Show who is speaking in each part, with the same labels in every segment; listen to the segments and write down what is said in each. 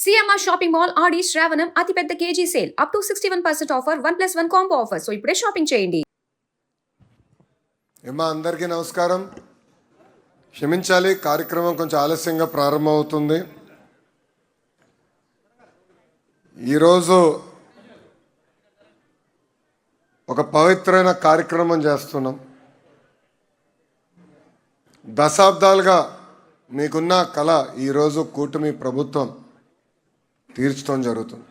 Speaker 1: CMR shopping mall ఆడి శ్రావణం అతిపెద్ద KG sale up to 61% offer 1+1 combo offer. So ఇప్పుడే shopping చేయండి.
Speaker 2: అందరికీ నమస్కారం. క్షమించాలి, కార్యక్రమం కొంచెం ఆలస్యంగా ప్రారంభమవుతుంది. ఈరోజు ఒక పవిత్రమైన కార్యక్రమం చేస్తున్నాం. దశాబ్దాలుగా మీకున్న కళ ఈరోజు కూటమి ప్రభుత్వం తీర్చడం జరుగుతుంది.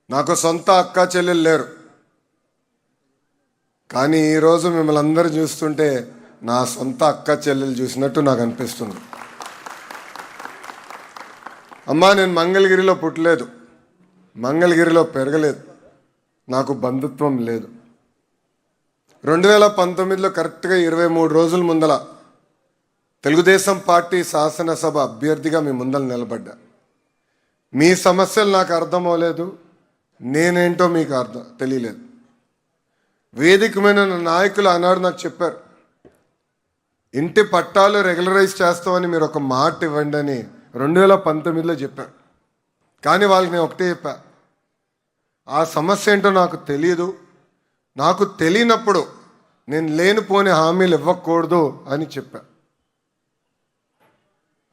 Speaker 2: నాకు సొంత అక్క చెల్లెలు లేరు, కానీ ఈరోజు మిమ్మల్ని అందరూ చూస్తుంటే నా సొంత అక్క చెల్లెలు చూసినట్టు నాకు అనిపిస్తుంది. అమ్మా, నేను మంగళగిరిలో పుట్టలేదు, మంగళగిరిలో పెరగలేదు, నాకు బంధుత్వం లేదు. 2019లో కరెక్ట్గా 23 రోజుల ముందల తెలుగుదేశం పార్టీ శాసనసభ అభ్యర్థిగా మీ ముందర నిలబడ్డా. మీ సమస్యలు నాకు అర్థమవలేదు, నేనేంటో మీకు తెలియలేదు. వేదికమైన నాయకులు ఆనాడు నాకు చెప్పారు, ఇంటి పట్టాలు రెగ్యులరైజ్ చేస్తామని మీరు ఒక మాట ఇవ్వండి అని 2019లో చెప్పారు. కానీ వాళ్ళకి నేను ఒకటే చెప్పా, ఆ సమస్య ఏంటో నాకు తెలియదు, నాకు తెలియనప్పుడు నేను లేనిపోని హామీలు ఇవ్వకూడదు అని చెప్పా.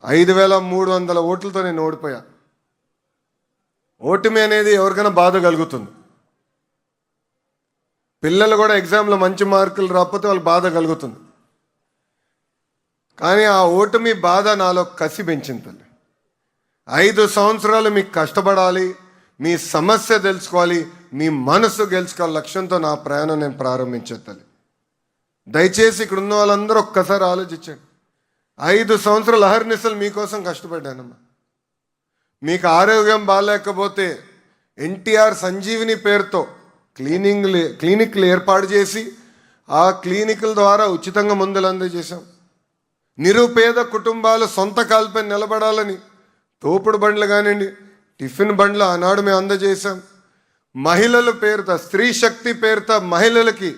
Speaker 2: 5300 ఓట్లతో నేను ఓడిపోయా. ఓటమి అనేది ఎవరికైనా బాధ కలుగుతుంది. పిల్లలు కూడా ఎగ్జామ్లో మంచి మార్కులు రాకపోతే వాళ్ళకి బాధ కలుగుతుంది. కానీ ఆ ఓటమి బాధ నాలో కసి పెంచింది తల్లి. 5 సంవత్సరాలు మీకు కష్టపడాలి, మీ సమస్య తెలుసుకోవాలి, మీ మనసు గెలుచుకోవాలి లక్ష్యంతో నా ప్రయాణం నేను ప్రారంభించే తల్లి. దయచేసి ఇక్కడ ఉన్న వాళ్ళందరూ ఒక్కసారి ఆలోచించండి. 5 సంవత్సరాలు అహర్నిశలు మీకోసం కష్టపడ్డానమ్మా. మీకు ఆరోగ్యం బాగాలేకపోతే ఎన్టీఆర్ సంజీవిని పేరుతో క్లినిక్లు ఏర్పాటు చేసి ఆ క్లినిక్ల ద్వారా ఉచితంగా మందులు అందజేశాం. నిరుపేద కుటుంబాలు సొంత కాల్పై నిలబడాలని తోపుడు బండ్లు కానివ్వండి, టిఫిన్ బండ్లు ఆనాడు మేము అందజేశాం. మహిళల పేరుతో, స్త్రీ శక్తి పేరుతో మహిళలకి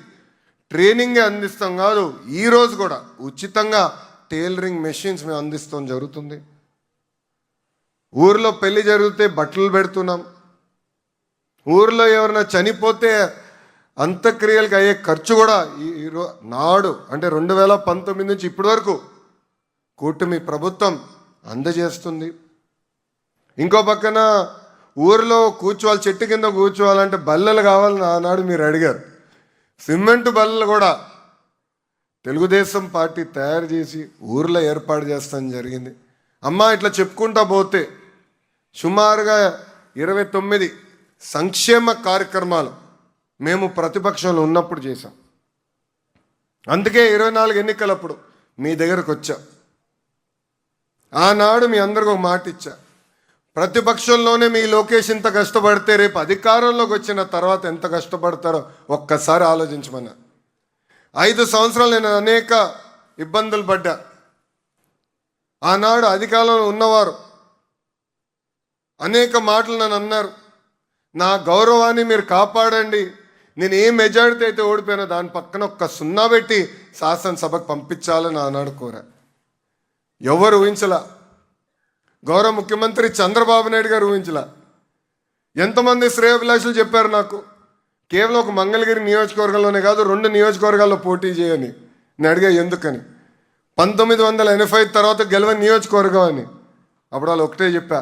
Speaker 2: ట్రైనింగ్ అందిస్తాం కాదు, ఈరోజు కూడా ఉచితంగా టైలరింగ్ మెషిన్స్ మేము అందిస్తాం జరుగుతుంది. ఊర్లో పెళ్లి జరిగితే బట్టలు పెడుతున్నాం. ఊర్లో ఎవరైనా చనిపోతే అంత్యక్రియలకు అయ్యే ఖర్చు కూడా నాడు అంటే 2019 నుంచి ఇప్పటి వరకు కూటమి ప్రభుత్వం అందజేస్తుంది. ఇంకో పక్కన ఊరిలో కూర్చోవాలి, చెట్టు కింద కూర్చోవాలంటే బల్లలు కావాలని ఆనాడు మీరు అడిగారు. సిమెంట్ బల్లలు కూడా తెలుగుదేశం పార్టీ తయారు చేసి ఊర్లో ఏర్పాటు చేస్తాం జరిగింది. అమ్మా, ఇట్లా చెప్పుకుంటా పోతే సుమారుగా 29 సంక్షేమ కార్యక్రమాలు మేము ప్రతిపక్షంలో ఉన్నప్పుడు చేశాం. అందుకే 24 ఎన్నికలప్పుడు మీ దగ్గరకు వచ్చా. ఆనాడు మీ అందరికీ ఒక మాట ఇచ్చా, ప్రతిపక్షంలోనే మీ లోకేష్ ఇంత కష్టపడితే రేపు అధికారంలోకి వచ్చిన తర్వాత ఎంత కష్టపడతారో ఒక్కసారి ఆలోచించమన్నా. 5 సంవత్సరాలు నేను అనేక ఇబ్బందులు పడ్డా. ఆనాడు అధికారంలో ఉన్నవారు అనేక మాటలు నన్ను అన్నారు, నా గౌరవాన్ని మీరు కాపాడండి, నేను ఏ మెజారిటీ అయితే ఓడిపోయినా దాని పక్కన ఒక్క 0 పెట్టి శాసనసభకు పంపించాలని ఆనాడు కోరా. ఎవరు ఊహించలా, గౌరవ ముఖ్యమంత్రి చంద్రబాబు నాయుడు గారు ఊహించలా. ఎంతమంది శ్రేయోభిలాషులు చెప్పారు నాకు, కేవలం ఒక మంగళగిరి నియోజకవర్గంలోనే కాదు 2 నియోజకవర్గాల్లో పోటీ చేయని. నేను అడిగా ఎందుకని. 1985 తర్వాత గెలవని నియోజకవర్గం అని. అప్పుడు వాళ్ళు ఒకటే చెప్పా,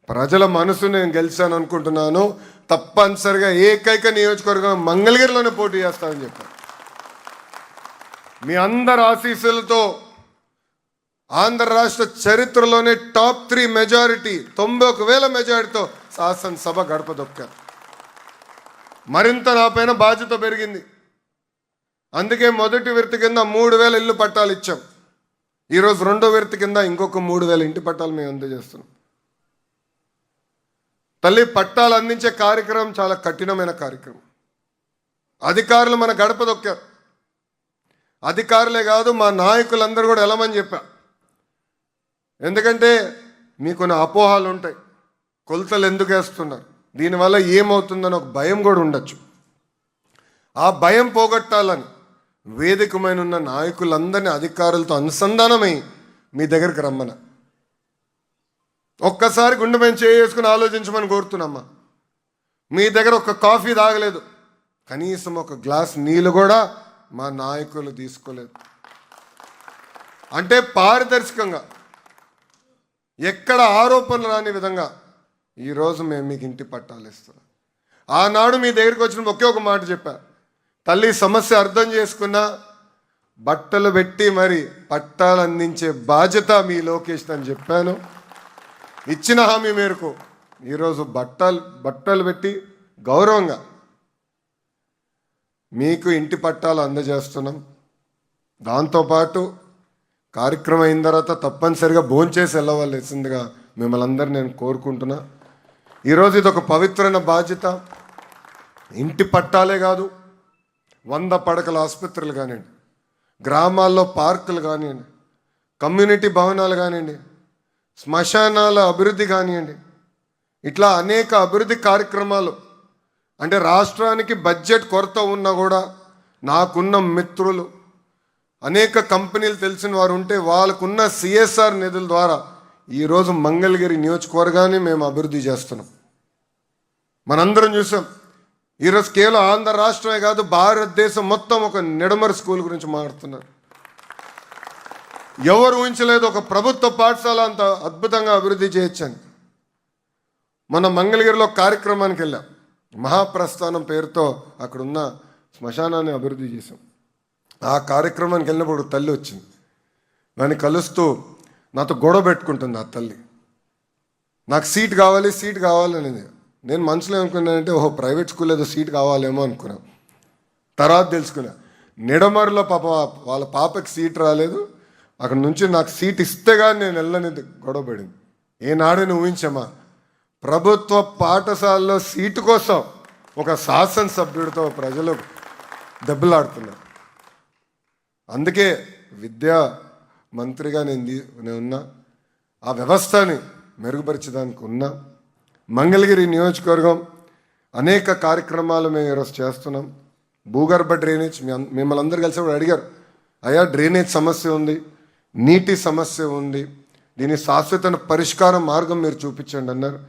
Speaker 2: ప్రజల మనసు నేను గెలిచాను అనుకుంటున్నాను, తప్పనిసరిగా ఏకైక నియోజకవర్గం మంగళగిరిలోనే పోటీ చేస్తానని చెప్పా. మీ అందరి ఆశీస్సులతో ఆంధ్ర రాష్ట్ర చరిత్రలోనే టాప్ 3 మెజారిటీ 91,000 మెజారిటీతో శాసనసభ గడప దొక్కారు. మరింత నా పైన బాధ్యత పెరిగింది. అందుకే మొదటి విడత కింద 3,000 ఇల్లు పట్టాలు ఇచ్చాం. ఈరోజు 2వ విడత కింద ఇంకొక 3,000 ఇంటి పట్టాలు మేము అందజేస్తున్నాం. తల్లి, పట్టాలు అందించే కార్యక్రమం చాలా కఠినమైన కార్యక్రమం. అధికారులు మన గడప దొక్కారు. అధికారులే కాదు, మా నాయకులందరూ కూడా వెళ్ళమని చెప్పా. ఎందుకంటే మీకు కొన్ని అపోహాలు ఉంటాయి, కొలతలు ఎందుకు వేస్తున్నారు, దీనివల్ల ఏమవుతుందని ఒక భయం కూడా ఉండొచ్చు. ఆ భయం పోగొట్టాలని వేదికమైన ఉన్న నాయకులందరినీ అధికారులతో అనుసంధానమై మీ దగ్గరికి రమ్మన. ఒక్కసారి గుండె మీద చేసుకుని ఆలోచించమని కోరుతున్నామ్మా. మీ దగ్గర ఒక కాఫీ తాగలేదు, కనీసం ఒక గ్లాస్ నీళ్ళు కూడా మా నాయకులు తీసుకోలేదు. అంటే పారదర్శకంగా ఎక్కడ ఆరోపణలు రాని విధంగా ఈరోజు మేము మీకు ఇంటి పట్టాలు ఇస్తున్నాం. ఆనాడు మీ దగ్గరికి వచ్చిన ఒకే ఒక మాట చెప్పా, తల్లి సమస్య అర్థం చేసుకున్నా బట్టలు పెట్టి మరి పట్టాలు అందించే బాధ్యత మీ లోకేష్ అని చెప్పాను. ఇచ్చిన హామీ మేరకు ఈరోజు బట్టలు పెట్టి గౌరవంగా మీకు ఇంటి పట్టాలు అందజేస్తున్నాం. దాంతోపాటు కార్యక్రమం అయిన తర్వాత తప్పనిసరిగా భోంచేసి వెళ్ళవలసిందిగా మిమ్మల్ని అందరినీ నేను కోరుకుంటున్నా. ఈరోజు ఇది ఒక పవిత్రమైన బాధ్యత. ఇంటి పట్టాలే కాదు, 100 పడకల ఆసుపత్రులు కానివ్వండి, గ్రామాల్లో పార్కులు కానివ్వండి, కమ్యూనిటీ భవనాలు కానివ్వండి, శ్మశానాల అభివృద్ధి కానివ్వండి, ఇట్లా అనేక అభివృద్ధి కార్యక్రమాలు. అంటే రాష్ట్రానికి బడ్జెట్ కొరత ఉన్నా కూడా నాకున్న మిత్రులు అనేక కంపెనీలు తెలిసిన వారు ఉంటే వాళ్ళకున్న సిఎస్ఆర్ నిధుల ద్వారా ఈరోజు మంగళగిరి నియోజకవర్గాన్ని మేము అభివృద్ధి చేస్తున్నాం. మనందరం చూసాం. ఈరోజు కేవలం ఆంధ్ర రాష్ట్రమే కాదు, భారతదేశం మొత్తం ఒక నిడమర్ స్కూల్ గురించి మాట్లాడుతున్నారు. ఎవరు ఊహించలేదు ఒక ప్రభుత్వ పాఠశాల అంత అద్భుతంగా అభివృద్ధి చేయొచ్చని. మన మంగళగిరిలో కార్యక్రమానికి వెళ్ళాం. మహాప్రస్థానం పేరుతో అక్కడున్న శ్మశానాన్ని అభివృద్ధి చేశాం. ఆ కార్యక్రమానికి వెళ్ళినప్పుడు తల్లి వచ్చింది. దాన్ని కలుస్తూ నాతో గొడవ పెట్టుకుంటుంది. ఆ తల్లి నాకు సీట్ కావాలి అనేది. నేను మనసులో ఏమనుకున్నానంటే ఓహో ప్రైవేట్ స్కూల్ ఏదో సీట్ కావాలేమో అనుకున్నాను. తర్వాత తెలుసుకున్నా నిడమర్లో వాళ్ళ పాపకి సీట్ రాలేదు, అక్కడ నుంచి నాకు సీట్ ఇస్తే కానీ నేను వెళ్ళనేది గొడవ పడింది. ఏనాడని ఊహించమ్మా, ప్రభుత్వ పాఠశాలలో సీటు కోసం ఒక శాసనసభ్యుడితో ప్రజలు దెబ్బలాడుతున్నారు. అందుకే విద్యా మంత్రిగా నేను ఉన్నా, ఆ వ్యవస్థని మెరుగుపరిచేదానికి ఉన్నా. మంగళగిరి నియోజకవర్గం అనేక కార్యక్రమాలు మేము ఈరోజు చేస్తున్నాం. భూగర్భ డ్రైనేజ్ మిమ్మల్ని అందరూ కలిసి కూడా అడిగారు, అయ్యా డ్రైనేజ్ సమస్య ఉంది, నీటి సమస్య ఉంది, దీని శాశ్వత పరిష్కార మార్గం మీరు చూపించండి అన్నారు.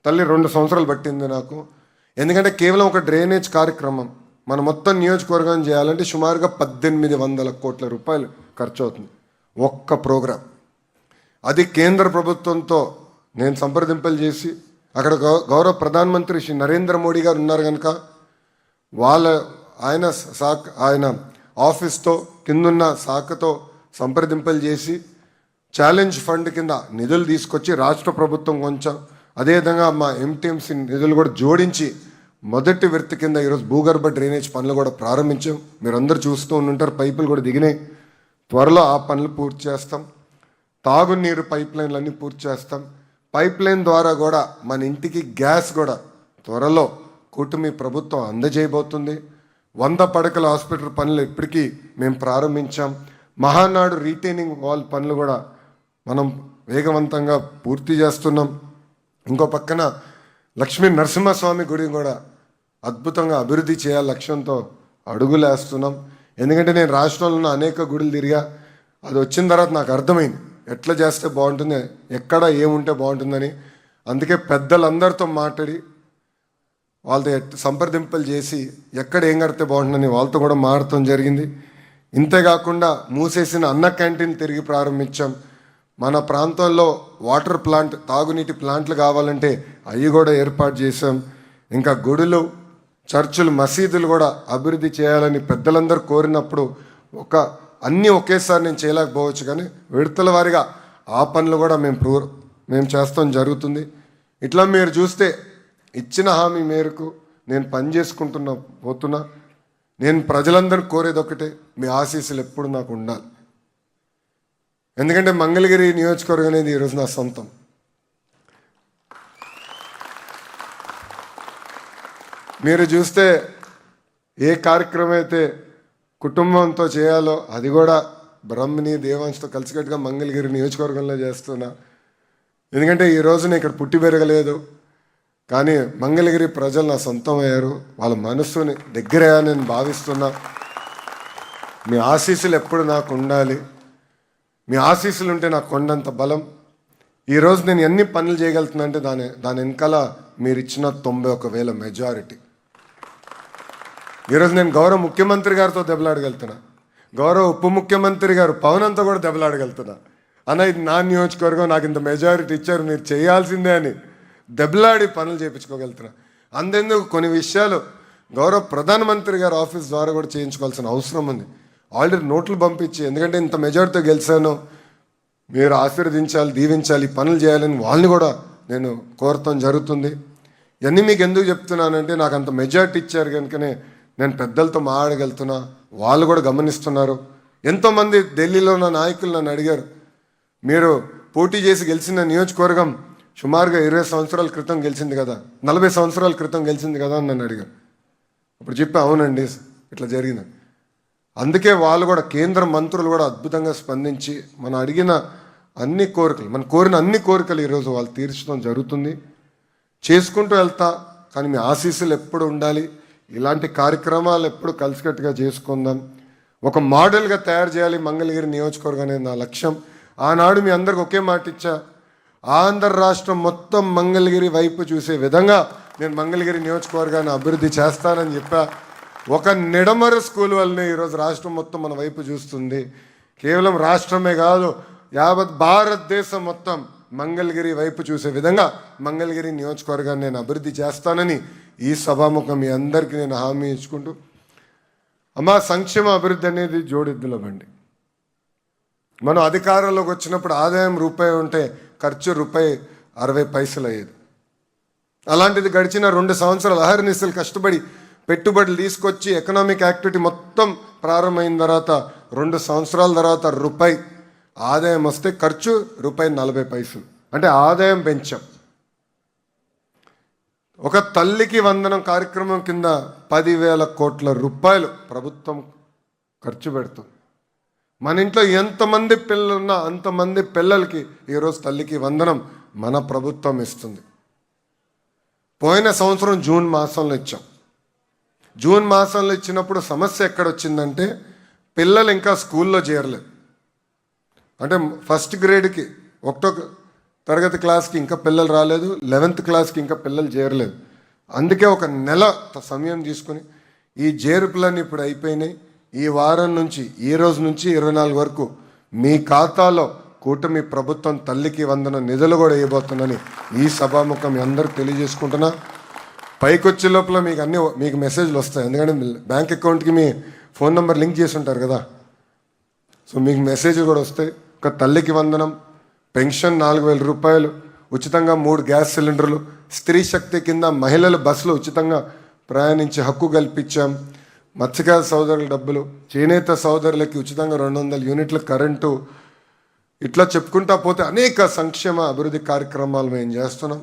Speaker 2: తల్లి 2 సంవత్సరాలు పట్టింది నాకు. ఎందుకంటే కేవలం ఒక డ్రైనేజ్ కార్యక్రమం మన మొత్తం నియోజకవర్గం చేయాలంటే సుమారుగా 1800 కోట్ల రూపాయలు ఖర్చు అవుతుంది ఒక్క ప్రోగ్రాం. అది కేంద్ర ప్రభుత్వంతో నేను సంప్రదింపులు చేసి అక్కడ గౌరవ ప్రధానమంత్రి శ్రీ నరేంద్ర మోడీ గారు ఉన్నారు కనుక ఆయన ఆఫీస్తో కిందున్న శాఖతో సంప్రదింపులు చేసి ఛాలెంజ్ ఫండ్ కింద నిధులు తీసుకొచ్చి రాష్ట్ర ప్రభుత్వం కొంచెం, అదేవిధంగా మా ఎంటీఎంసీ నిధులు కూడా జోడించి మొదటి విడత కింద ఈరోజు భూగర్భ డ్రైనేజ్ పనులు కూడా ప్రారంభించాం. మీరు అందరూ చూస్తూ ఉంటారు, పైపులు కూడా దిగినాయి. త్వరలో ఆ పనులు పూర్తి చేస్తాం. తాగునీరు పైప్ లైన్లు అన్నీ పూర్తి చేస్తాం. పైప్ లైన్ ద్వారా కూడా మన ఇంటికి గ్యాస్ కూడా త్వరలో కూటమి ప్రభుత్వం అందజేయబోతుంది. 100 పడకల హాస్పిటల్ పనులు ఇప్పటికీ మేము ప్రారంభించాం. మహానాడు రీటైనింగ్ వాల్ పనులు కూడా మనం వేగవంతంగా పూర్తి చేస్తున్నాం. ఇంకో పక్కన లక్ష్మీ నరసింహస్వామి గుడి కూడా అద్భుతంగా అభివృద్ధి చేయాలి లక్ష్యంతో అడుగులేస్తున్నాం. ఎందుకంటే నేను రాష్ట్రంలో ఉన్న అనేక గుడులు తిరిగా, అది వచ్చిన తర్వాత నాకు అర్థమైంది ఎట్లా చేస్తే బాగుంటుంది, ఎక్కడ ఏముంటే బాగుంటుందని. అందుకే పెద్దలందరితో మాట్లాడి వాళ్ళతో సంప్రదింపులు చేసి ఎక్కడ ఏం కడితే బాగుంటుందని వాళ్ళతో కూడా మాట్లాడటం జరిగింది. ఇంతేకాకుండా మూసేసిన అన్న క్యాంటీన్ తిరిగి ప్రారంభించాం. మన ప్రాంతంలో వాటర్ ప్లాంట్, తాగునీటి ప్లాంట్లు కావాలంటే అవి కూడా ఏర్పాటు చేసాం. ఇంకా గుడులు, చర్చులు, మసీదులు కూడా అభివృద్ధి చేయాలని పెద్దలందరూ కోరినప్పుడు అన్నీ ఒకేసారి నేను చేయలేకపోవచ్చు, కానీ విడతల వారిగా ఆ పనులు కూడా మేము చేస్తాం జరుగుతుంది. ఇట్లా మీరు చూస్తే ఇచ్చిన హామీ మేరకు నేను పోతున్నా. నేను ప్రజలందరూ కోరేది ఒకటే, మీ ఆశీస్సులు ఎప్పుడు నాకు ఉండాలి. ఎందుకంటే మంగళగిరి నియోజకవర్గం అనేది ఈరోజు నా సొంతం. మీరు చూస్తే ఏ కార్యక్రమం అయితే కుటుంబంతో చేయాలో అది కూడా బ్రహ్మని దేవాంశతో కలిసికట్టుగా మంగళగిరి నియోజకవర్గంలో చేస్తున్నా. ఎందుకంటే ఈరోజు నేను ఇక్కడ పుట్టి పెరగలేదు, కానీ మంగళగిరి ప్రజలు నా సొంతం అయ్యారు. వాళ్ళ మనస్సుని దగ్గరయ్యా నేను భావిస్తున్నా. మీ ఆశీస్సులు ఎప్పుడు నాకు ఉండాలి. మీ ఆశీస్సులు ఉంటే నాకు కొండంత బలం. ఈరోజు నేను ఎన్ని పనులు చేయగలుగుతున్నా అంటే దాని వెనకాల మీరు ఇచ్చిన 91,000 మెజారిటీ. ఈరోజు నేను గౌరవ ముఖ్యమంత్రి గారితో దెబ్బలాడగలుగుతున్నా, గౌరవ ఉప ముఖ్యమంత్రి గారు పవనంతో కూడా దెబ్బలాడగలుగుతున్నా. అన్న ఇది నా నియోజకవర్గం, నాకు ఇంత మెజారిటీ ఇచ్చారు, మీరు చేయాల్సిందే అని దెబ్బలాడి పనులు చేయించుకోగలుగుతున్నా. అంతెందుకు కొన్ని విషయాలు గౌరవ ప్రధానమంత్రి గారి ఆఫీస్ ద్వారా కూడా చేయించుకోవాల్సిన అవసరం ఉంది. ఆల్రెడీ నోట్లు పంపించి, ఎందుకంటే ఇంత మెజారిటీతో గెలిచాను, మీరు ఆశీర్వదించాలి, దీవించాలి, పనులు చేయాలని వాళ్ళని కూడా నేను కోరటం జరుగుతుంది. ఇవన్నీ మీకు ఎందుకు చెప్తున్నానంటే నాకు అంత మెజారిటీ ఇచ్చారు కనుకనే నేను పెద్దలతో మాట్లాడగలుగుతున్నా, వాళ్ళు కూడా గమనిస్తున్నారు. ఎంతోమంది ఢిల్లీలో ఉన్న నాయకులు నన్ను అడిగారు, మీరు పోటీ చేసి గెలిచిన నియోజకవర్గం సుమారుగా 20 సంవత్సరాల క్రితం గెలిచింది కదా, 40 సంవత్సరాల క్రితం గెలిచింది కదా అని నన్ను అడిగారు. అప్పుడు చెప్పి అవునండి ఇట్లా జరిగింది. అందుకే వాళ్ళు కూడా కేంద్ర మంత్రులు కూడా అద్భుతంగా స్పందించి మనం అడిగిన అన్ని కోరికలు, మనం కోరిన అన్ని కోరికలు ఈరోజు వాళ్ళు తీర్చడం జరుగుతుంది. చేసుకుంటూ వెళ్తా, కానీ మీ ఆశీస్సులు ఎప్పుడు ఉండాలి. ఇలాంటి కార్యక్రమాలు ఎప్పుడు కలిసికట్టుగా చేసుకుందాం, ఒక మోడల్గా తయారు చేయాలి మంగళగిరి నియోజకవర్గం అనేది నా లక్ష్యం. ఆనాడు మీ అందరికి ఒకే మాట ఇచ్చా, ఆంధ్ర రాష్ట్రం మొత్తం మంగళగిరి వైపు చూసే విధంగా నేను మంగళగిరి నియోజకవర్గాన్ని అభివృద్ధి చేస్తానని చెప్పా. ఒక నిడమర స్కూల్ వల్లనే ఈరోజు రాష్ట్రం మొత్తం మన వైపు చూస్తుంది. కేవలం రాష్ట్రమే కాదు, యావత్ భారతదేశం మొత్తం మంగళగిరి వైపు చూసే విధంగా మంగళగిరి నియోజకవర్గాన్ని నేను అభివృద్ధి చేస్తానని ఈ సభాముఖం మీ అందరికీ నేను హామీ ఇచ్చుకుంటూ, అమ్మా సంక్షేమ అభివృద్ధి అనేది జోడెద్దుల బండి. మనం అధికారంలోకి వచ్చినప్పుడు ఆదాయం రూపాయి ఉంటే ఖర్చు ₹60 అయ్యేది. అలాంటిది గడిచిన 2 సంవత్సరాలు అహర్నిశలు కష్టపడి పెట్టుబడులు తీసుకొచ్చి ఎకనామిక్ యాక్టివిటీ మొత్తం ప్రారంభమైన తర్వాత 2 సంవత్సరాల తర్వాత రూపాయి ఆదాయం వస్తే ఖర్చు ₹40. అంటే ఆదాయం పెంచాం. ఒక తల్లికి వందనం కార్యక్రమం కింద 10,000 కోట్ల రూపాయలు ప్రభుత్వం ఖర్చు పెడుతుంది. మన ఇంట్లో ఎంతమంది పిల్లలు ఉన్నా అంతమంది పిల్లలకి ఈరోజు తల్లికి వందనం మన ప్రభుత్వం ఇస్తుంది. పోయిన సంవత్సరం జూన్ మాసంలో ఇచ్చాం. జూన్ మాసంలో ఇచ్చినప్పుడు సమస్య ఎక్కడొచ్చిందంటే పిల్లలు ఇంకా స్కూల్లో చేరలేదు. అంటే ఫస్ట్ గ్రేడ్కి 1వ తరగతి క్లాస్కి ఇంకా పిల్లలు రాలేదు, 11th క్లాస్కి ఇంకా పిల్లలు చేరలేదు. అందుకే ఒక నెల సమయం తీసుకుని ఈ చేర్పులన్నీ ఇప్పుడు అయిపోయినాయి. ఈ వారం నుంచి, ఈ రోజు నుంచి 24 వరకు మీ ఖాతాలో కూటమి ప్రభుత్వం తల్లికి వందన నిధులు కూడా వేయబోతుందని ఈ సభాముఖం మీ అందరికి తెలియజేసుకుంటున్నా. పైకి వచ్చే లోపల మీకు మెసేజ్లు వస్తాయి, ఎందుకంటే బ్యాంక్ అకౌంట్కి మీ ఫోన్ నెంబర్ లింక్ చేసి ఉంటారు కదా, సో మీకు మెసేజ్లు కూడా వస్తాయి. ఒక తల్లికి వందనం, పెన్షన్ 4,000 రూపాయలు, ఉచితంగా 3 గ్యాస్ సిలిండర్లు, స్త్రీ శక్తి కింద మహిళల బస్సులు ఉచితంగా ప్రయాణించే హక్కు కల్పించాం. మత్స్యకార సోదరుల డబ్బులు, చేనేత సోదరులకి ఉచితంగా 200 యూనిట్ల కరెంటు, ఇట్లా చెప్పుకుంటా పోతే అనేక సంక్షేమ అభివృద్ధి కార్యక్రమాలు మేము చేస్తున్నాం.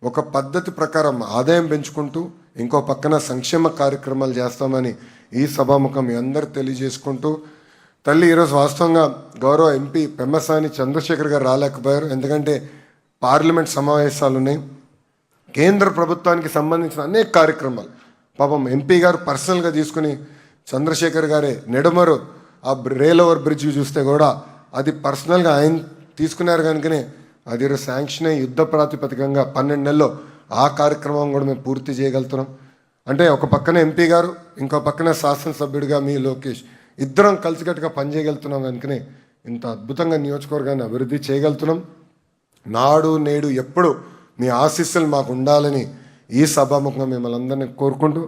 Speaker 2: ఒక పద్ధతి ప్రకారం ఆదాయం పెంచుకుంటూ ఇంకో పక్కన సంక్షేమ కార్యక్రమాలు చేస్తామని ఈ సభాముఖం మీ అందరు తెలియజేసుకుంటూ, తల్లి ఈరోజు వాస్తవంగా గౌరవ ఎంపీ పెమ్మసాని చంద్రశేఖర్ గారు రాలేకపోయారు, ఎందుకంటే పార్లమెంట్ సమావేశాలు ఉన్నాయి. కేంద్ర ప్రభుత్వానికి సంబంధించిన అనేక కార్యక్రమాలు పాపం ఎంపీ గారు పర్సనల్గా తీసుకుని, చంద్రశేఖర్ గారే నెడమరు ఆ రైల్ ఓవర్ బ్రిడ్జ్ చూస్తే కూడా అది పర్సనల్గా ఆయన తీసుకున్నారు కనుకనే అది శాంక్షన్ అయ్యి యుద్ధ ప్రాతిపదికంగా 12 నెలల్లో ఆ కార్యక్రమం కూడా మేము పూర్తి చేయగలుగుతున్నాం. అంటే ఒక పక్కన ఎంపీ గారు, ఇంకో పక్కన శాసనసభ్యుడిగా మీ లోకేష్, ఇద్దరం కలిసికట్టుగా పనిచేయగలుగుతున్నాం కనుకనే ఇంత అద్భుతంగా నియోజకవర్గాన్ని అభివృద్ధి చేయగలుగుతున్నాం. నాడు నేడు ఎప్పుడు మీ ఆశీస్సులు మాకు ఉండాలని ఈ సభాముఖంగా మిమ్మల్ని అందరినీ కోరుకుంటూ,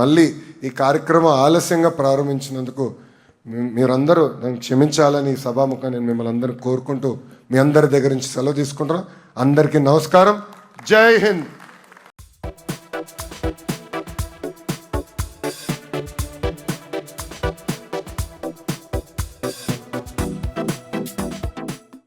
Speaker 2: మళ్ళీ ఈ కార్యక్రమం ఆలస్యంగా ప్రారంభించినందుకు మీరందరూ నన్ను క్షమించాలని ఈ సభాముఖంగా నేను మిమ్మల్ని అందరినీ కోరుకుంటూ మీ అందరి దగ్గర నుంచి సెలవు తీసుకుంటున్నాను. అందరికీ నమస్కారం. జై హింద్.